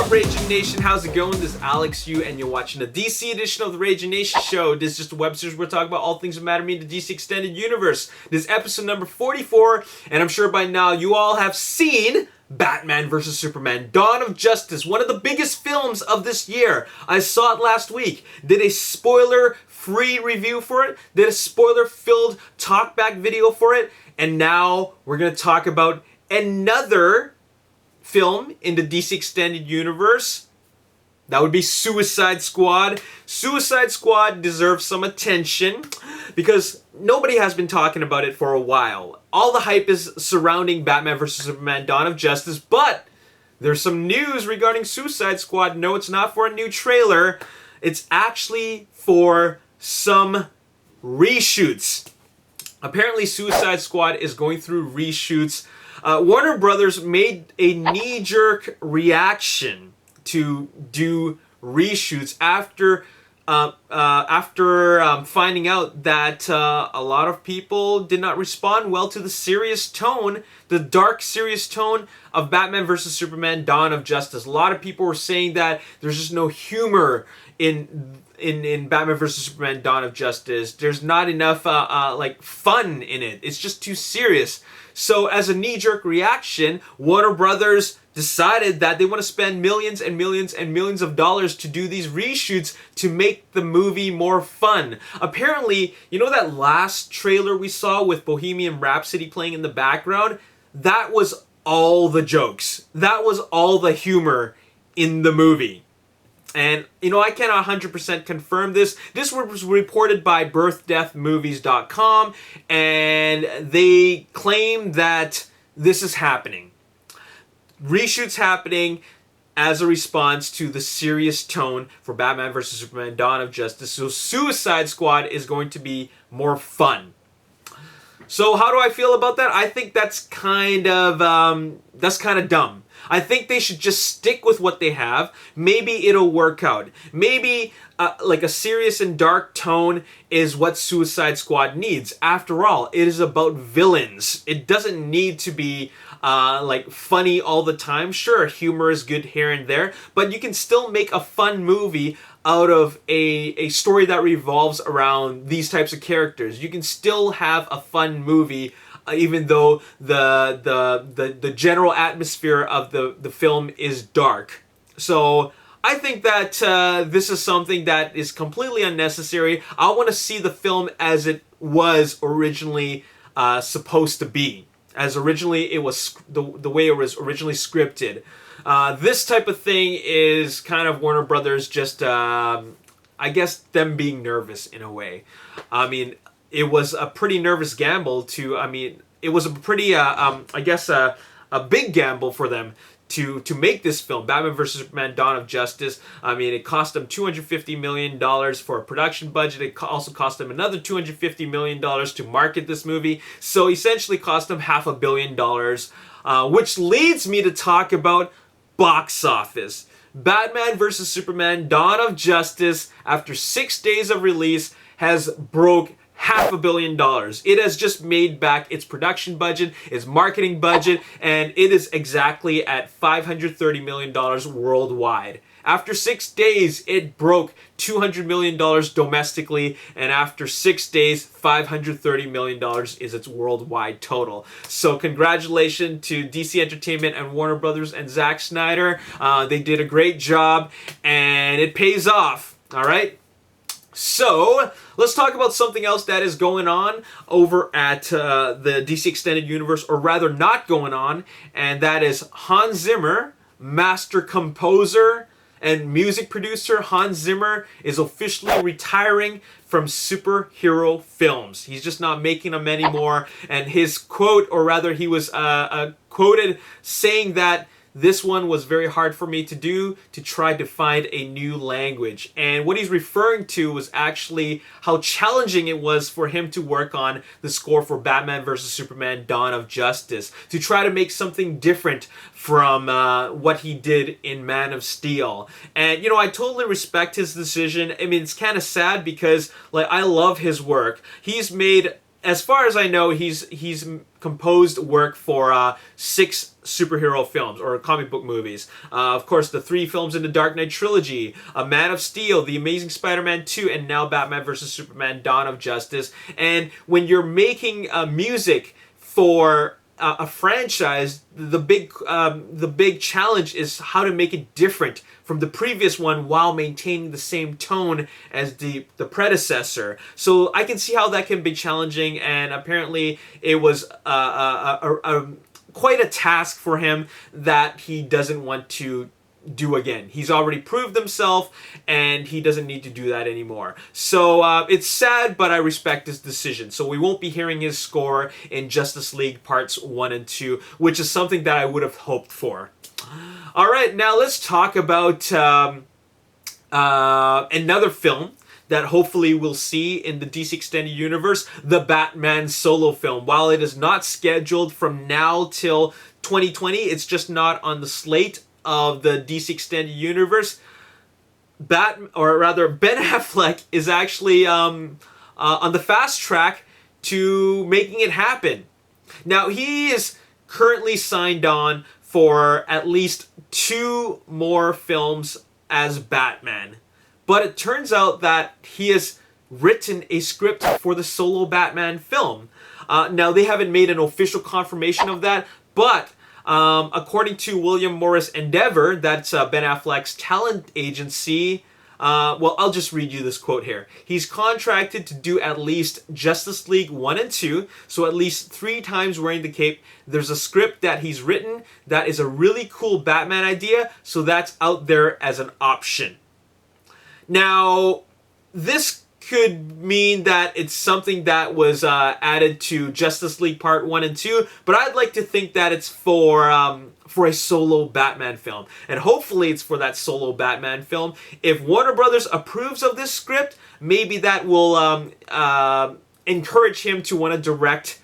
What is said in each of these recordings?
up, Ragin Nation? How's it going? This is Alex Yu, and you're watching the DC edition of the Ragin Nation show. This is just a web series where we're talking about all things that matter to me in the DC Extended Universe. This is episode number 44, and I'm sure by now you all have seen Batman vs. Superman, Dawn of Justice, one of the biggest films of this year. I saw it last week. Did a spoiler-free review for it. Did a spoiler-filled talkback video for it. And now we're going to talk about another film in the DC Extended Universe. That would be Suicide Squad. Suicide Squad deserves some attention because nobody has been talking about it for a while. All the hype is surrounding Batman vs. Superman, Dawn of Justice, but there's some news regarding Suicide Squad. No, it's not for a new trailer. It's actually for some reshoots. Apparently, Suicide Squad is going through reshoots. Warner Brothers made a knee-jerk reaction to do reshoots after finding out that a lot of people did not respond well to the serious tone, the dark, serious tone of Batman vs. Superman, Dawn of Justice. A lot of people were saying that there's just no humor in Batman vs. Superman, Dawn of Justice. There's not enough like fun in it. It's just too serious. So as a knee-jerk reaction, Warner Brothers decided that they want to spend millions and millions and millions of dollars to do these reshoots to make the movie more fun. Apparently, you know that last trailer we saw with Bohemian Rhapsody playing in the background? That was all the jokes. That was all the humor in the movie. And, you know, I cannot 100% confirm this. This was reported by birthdeathmovies.com, and they claim that this is happening. Reshoots happening as a response to the serious tone for Batman vs. Superman, Dawn of Justice. So Suicide Squad is going to be more fun. So how do I feel about that? I think that's kind of dumb. I think they should just stick with what they have. Maybe it'll work out. Maybe like a serious and dark tone is what Suicide Squad needs. After all, it is about villains. It doesn't need to be like funny all the time. Sure, humor is good here and there, but you can still make a fun movie out of a story that revolves around these types of characters. You can still have a fun movie even though the general atmosphere of the film is dark. So I think that this is something that is completely unnecessary. I want to see the film as it was originally supposed to be. As originally it was the way it was originally scripted. This type of thing is kind of Warner Brothers just, I guess, them being nervous in a way. I mean, it was a pretty nervous gamble to, it was a pretty, I guess, a big gamble for them to make this film, Batman vs. Superman, Dawn of Justice. It cost them $250 million for a production budget. It also cost them another $250 million to market this movie. So essentially cost them $500 million, which leads me to talk about box office. Batman vs. Superman, Dawn of Justice, after 6 days of release, has broke $500 million. It has just made back its production budget, its marketing budget, and it is exactly at $530 million worldwide. After 6 days, it broke $200 million domestically, and after 6 days, $530 million is its worldwide total. So congratulations to DC Entertainment and Warner Brothers and Zack Snyder. They did a great job, and it pays off, all right? So, let's talk about something else that is going on over at the DC Extended Universe, or rather not going on, and that is Hans Zimmer, master composer and music producer. Hans Zimmer is officially retiring from superhero films. He's just not making them anymore, and his quote, or rather he was quoted saying that this one was very hard for me to do, to try to find a new language. And what he's referring to was actually how challenging it was for him to work on the score for Batman vs. Superman, Dawn of Justice, to try to make something different from what he did in Man of Steel. And, you know, I totally respect his decision. I mean, it's kind of sad because, like, I love his work. He's made as far as I know, he's composed work for 6 superhero films or comic book movies. Of course, the 3 films in the Dark Knight trilogy, Man of Steel, The Amazing Spider-Man 2, and now Batman vs. Superman: Dawn of Justice. And when you're making music for a franchise, the big challenge is how to make it different from the previous one while maintaining the same tone as the predecessor. So I can see how that can be challenging, and apparently it was quite a task for him that he doesn't want to do again. He's already proved himself, and he doesn't need to do that anymore. So it's sad, but I respect his decision. So we won't be hearing his score in Justice League Parts 1 and 2, which is something that I would have hoped for. All right, now let's talk about another film that hopefully we'll see in the DC Extended Universe, the Batman solo film. While it is not scheduled from now till 2020, it's just not on the slate of the DC Extended Universe. Ben Affleck is actually on the fast track to making it happen. Now, he is currently signed on for at least 2 more films as Batman. But it turns out that he has written a script for the solo Batman film. Now, they haven't made an official confirmation of that, but according to William Morris Endeavor, that's Ben Affleck's talent agency, well, I'll just read you this quote here. He's contracted to do at least Justice League 1 and 2, so at least 3 times wearing the cape. There's a script that he's written that is a really cool Batman idea, so that's out there as an option. Now, this could mean that it's something that was added to Justice League Part 1 and 2, but I'd like to think that it's for a solo Batman film. And hopefully it's for that solo Batman film. If Warner Brothers approves of this script, maybe that will encourage him to want to direct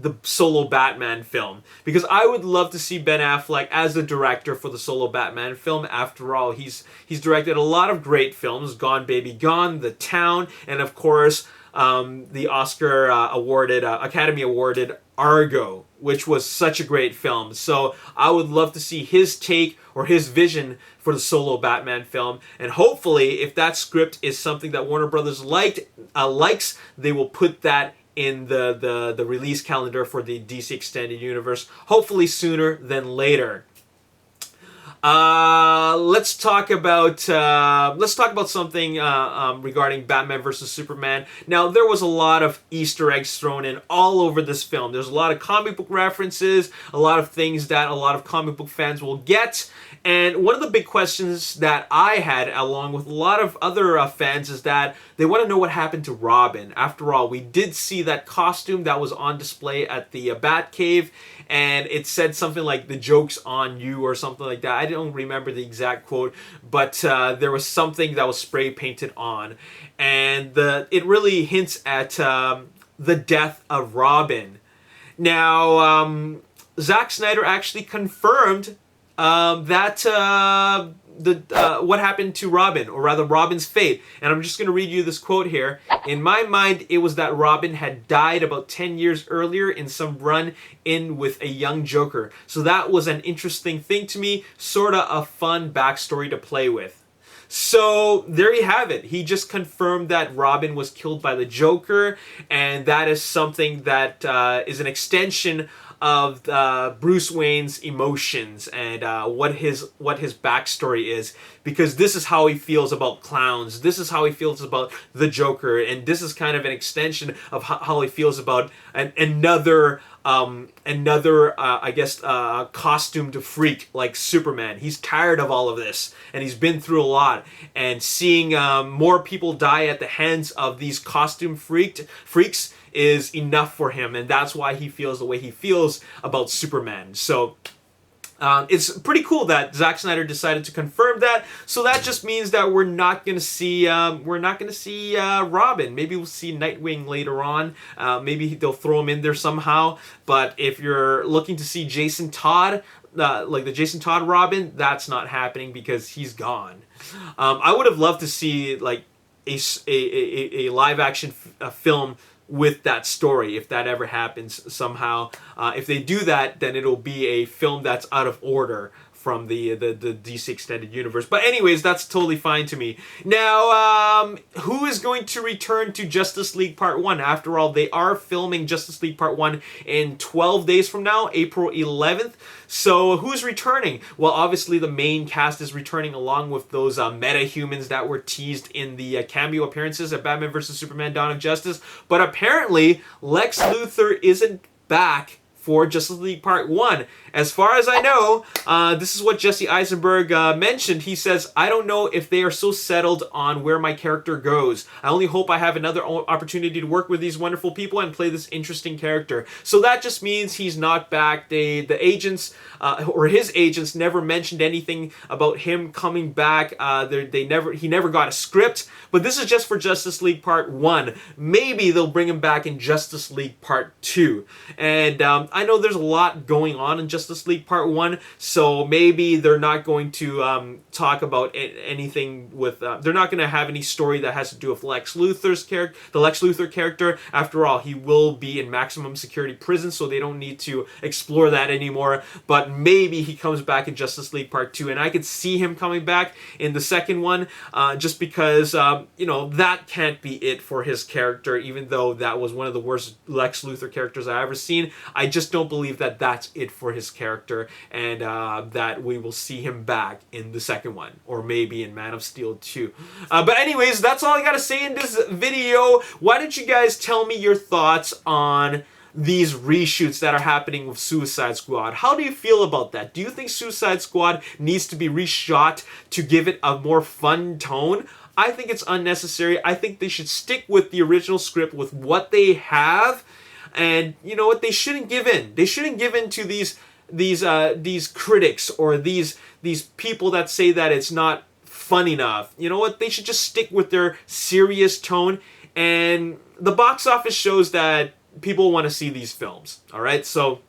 the solo Batman film, because I would love to see Ben Affleck as the director for the solo Batman film. After all, he's directed a lot of great films: Gone Baby Gone, The Town, and of course the Oscar awarded Academy awarded Argo, which was such a great film. So I would love to see his take or his vision for the solo Batman film, and hopefully if that script is something that Warner Brothers likes, they will put that in the release calendar for the DC Extended Universe, hopefully sooner than later. Let's talk about something regarding Batman vs. Superman. Now, there was a lot of Easter eggs thrown in all over this film. There's a lot of comic book references, a lot of things that a lot of comic book fans will get. And one of the big questions that I had, along with a lot of other fans, is that they want to know what happened to Robin. After all, we did see that costume that was on display at the Batcave, and it said something like, "The joke's on you," or something like that. I don't remember the exact quote, but there was something that was spray painted on. And it really hints at the death of Robin. Now, Zack Snyder actually confirmed that what happened to Robin, or rather Robin's fate. And I'm just going to read you this quote here. "In my mind, it was that Robin had died about 10 years earlier in some run-in with a young Joker. So that was an interesting thing to me, sorta a fun backstory to play with." So there you have it. He just confirmed that Robin was killed by the Joker, and that is something that is an extension of Bruce Wayne's emotions and what his backstory is, because this is how he feels about clowns, this is how he feels about the Joker, and this is kind of an extension of how he feels about another costumed freak like Superman. He's tired of all of this, and he's been through a lot, and seeing more people die at the hands of these costume freaks is enough for him, and that's why he feels the way he feels about Superman. So it's pretty cool that Zack Snyder decided to confirm that. So that just means that we're not gonna see Robin. Maybe we'll see Nightwing later on. Maybe they'll throw him in there somehow. But if you're looking to see Jason Todd, like the Jason Todd Robin, that's not happening because he's gone. I would have loved to see like a live action film with that story, if that ever happens somehow. If they do that, then it'll be a film that's out of order from the DC Extended Universe. But anyways, that's totally fine to me. Now, who is going to return to Justice League Part 1? After all, they are filming Justice League Part 1 in 12 days from now, April 11th. So who's returning? Well, obviously the main cast is returning, along with those meta-humans that were teased in the cameo appearances at Batman vs. Superman Dawn of Justice. But apparently, Lex Luthor isn't back for Justice League Part 1. As far as I know, this is what Jesse Eisenberg mentioned. He says, I don't know if they are so settled on where my character goes. I only hope I have another opportunity to work with these wonderful people and play this interesting character. So that just means he's not back. The agents, or his agents, never mentioned anything about him coming back. He never got a script. But this is just for Justice League Part 1. Maybe they'll bring him back in Justice League Part 2. And I know there's a lot going on in Justice League Part 1, so maybe they're not going to talk about anything with... they're not going to have any story that has to do with Lex Luthor's character, the Lex Luthor character. After all, he will be in maximum security prison, so they don't need to explore that anymore. But maybe he comes back in Justice League Part 2, and I could see him coming back in the second one, just because, that can't be it for his character, even though that was one of the worst Lex Luthor characters I've ever seen. I just don't believe that that's it for his character, and that we will see him back in the second one, or maybe in Man of Steel 2. But anyways, that's all I gotta say in this video. Why don't you guys tell me your thoughts on these reshoots that are happening with Suicide Squad? How do you feel about that? Do you think Suicide Squad needs to be reshot to give it a more fun tone? I think it's unnecessary. I think they should stick with the original script, with what they have. And you know what? They shouldn't give in. They shouldn't give in to these critics, or these people that say that it's not fun enough. You know what? They should just stick with their serious tone. And the box office shows that people want to see these films. All right, so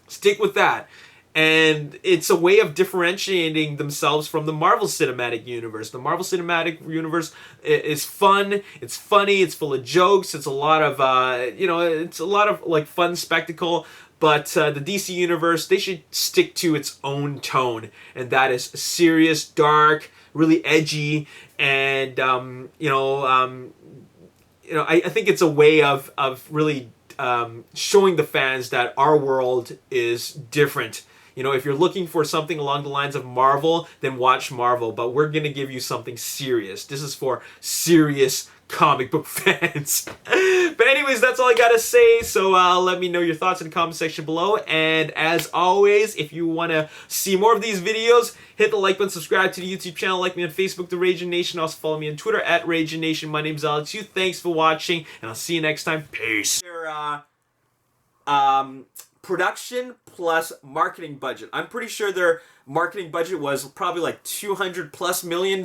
stick with that. And it's a way of differentiating themselves from the Marvel Cinematic Universe. The Marvel Cinematic Universe is fun, it's funny, it's full of jokes, it's a lot of, it's a lot of like fun spectacle. But the DC Universe, they should stick to its own tone. And that is serious, dark, really edgy, and, I think it's a way of really showing the fans that our world is different. You know, if you're looking for something along the lines of Marvel, then watch Marvel. But we're going to give you something serious. This is for serious comic book fans. But anyways, that's all I got to say. So let me know your thoughts in the comment section below. And as always, if you want to see more of these videos, hit the like button, subscribe to the YouTube channel, like me on Facebook, The Ragin Nation. Also follow me on Twitter at Ragin Nation. My name's Alex Yu. Thanks for watching, and I'll see you next time. Peace. Production plus marketing budget. I'm pretty sure their marketing budget was probably like $200+ million.